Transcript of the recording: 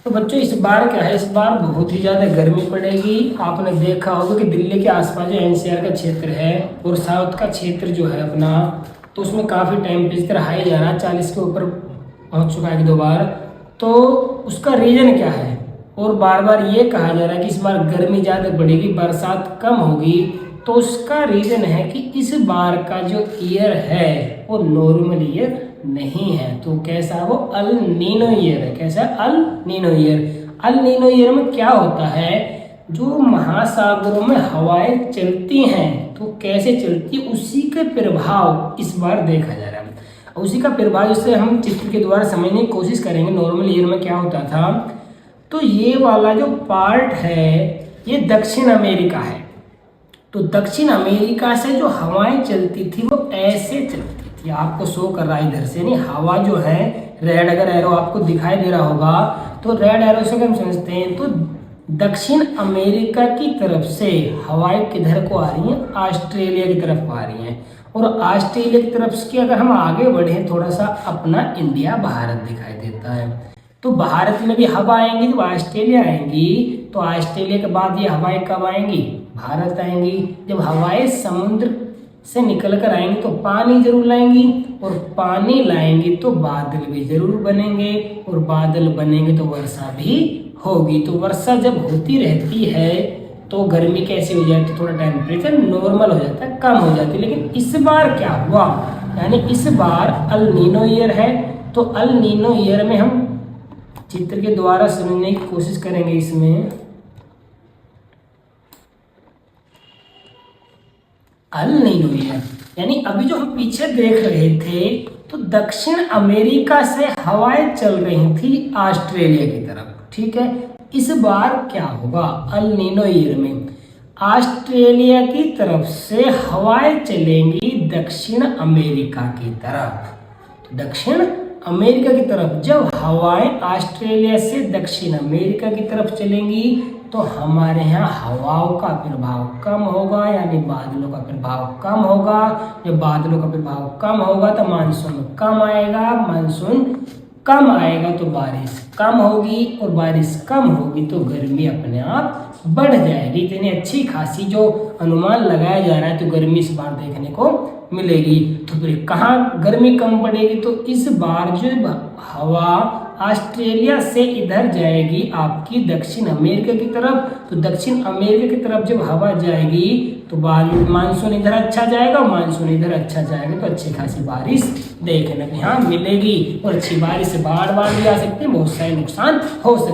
तो बच्चों इस बार क्या है, इस बार बहुत ही ज़्यादा गर्मी पड़ेगी। आपने देखा होगा कि दिल्ली के आसपास जो एनसीआर का क्षेत्र है और साउथ का क्षेत्र जो है अपना, तो उसमें काफ़ी टेम्परेचर हाई जा रहा है, 40 के ऊपर पहुंच चुका है 2 बार। तो उसका रीज़न क्या है, और बार बार ये कहा जा रहा है कि इस बार गर्मी ज़्यादा बढ़ेगी, बरसात कम होगी। तो उसका रीज़न है कि इस बार का जो ईयर है वो नॉर्मल ईयर नहीं है। तो कैसा है वो, अल नीनो ईयर है। कैसा है, El Nino year. El Nino year में क्या होता है, जो महासागरों में हवाएं चलती हैं तो कैसे चलती, उसी के प्रभाव इस बार देखा जा रहा है। उसी का प्रभाव जिससे हम चित्र के द्वारा समझने की कोशिश करेंगे। नॉर्मल ईयर में क्या होता था, तो ये वाला जो पार्ट है ये दक्षिण अमेरिका है। तो दक्षिण अमेरिका से जो हवाएं चलती थी वो ऐसे चलती थी, आपको शो कर रहा है इधर से, नहीं हवा जो है रेड, अगर एरो आपको दिखाई दे रहा होगा तो रेड एरो से हम समझते हैं। तो दक्षिण अमेरिका की तरफ से हवाएं किधर को आ रही हैं, ऑस्ट्रेलिया की तरफ आ रही हैं। और ऑस्ट्रेलिया की तरफ से अगर हम आगे बढ़े थोड़ा सा, अपना इंडिया भारत दिखाई देता है। तो भारत में भी हवा आएंगी, जब ऑस्ट्रेलिया आएंगी तो ऑस्ट्रेलिया के बाद ये हवाएं कब आएंगी, भारत आएंगी। जब हवाएं समुद्र से निकल कर आएंगी तो पानी जरूर लाएंगी, और पानी लाएंगी तो बादल भी जरूर बनेंगे, और बादल बनेंगे तो वर्षा भी होगी। तो वर्षा जब होती रहती है तो गर्मी कैसी हो जाती है, थोड़ा टेम्परेचर नॉर्मल हो जाता है, कम हो जाती है। लेकिन इस बार क्या हुआ, यानी इस बार अल नीनो ईयर है। तो अल नीनो ईयर में हम चित्र के द्वारा समझने की कोशिश करेंगे। इसमें अल नीनो ईयर यानी अभी जो हम पीछे देख रहे थे, तो दक्षिण अमेरिका से हवाएं चल रही थी ऑस्ट्रेलिया की तरफ, ठीक है। इस बार क्या होगा, अल नीनो ईयर में ऑस्ट्रेलिया की तरफ से हवाएं चलेंगी दक्षिण अमेरिका की तरफ। तो दक्षिण अमेरिका की तरफ जब हवाएं ऑस्ट्रेलिया से दक्षिण अमेरिका की तरफ चलेंगी तो हमारे यहाँ हवाओं का प्रभाव कम होगा, यानी बादलों का प्रभाव कम होगा। जब बादलों का प्रभाव कम होगा तो मानसून कम आएगा, मानसून कम आएगा तो बारिश कम होगी, और बारिश कम होगी तो गर्मी अपने आप बढ़ जाएगी। इतनी अच्छी खासी जो अनुमान लगाया जा रहा है, तो गर्मी इस बार देखने को मिलेगी। तो फिर कहाँ गर्मी कम पड़ेगी, तो इस बार जो हवा ऑस्ट्रेलिया से इधर जाएगी आपकी दक्षिण अमेरिका की तरफ। तो दक्षिण अमेरिका की तरफ जब हवा जाएगी तो मानसून इधर अच्छा जाएगा, मानसून इधर अच्छा जाएगा, तो अच्छी खासी बारिश देखने को यहाँ मिलेगी। और अच्छी बारिश से बाढ़ भी आ सकती है, बहुत सारे नुकसान हो सकते हैं।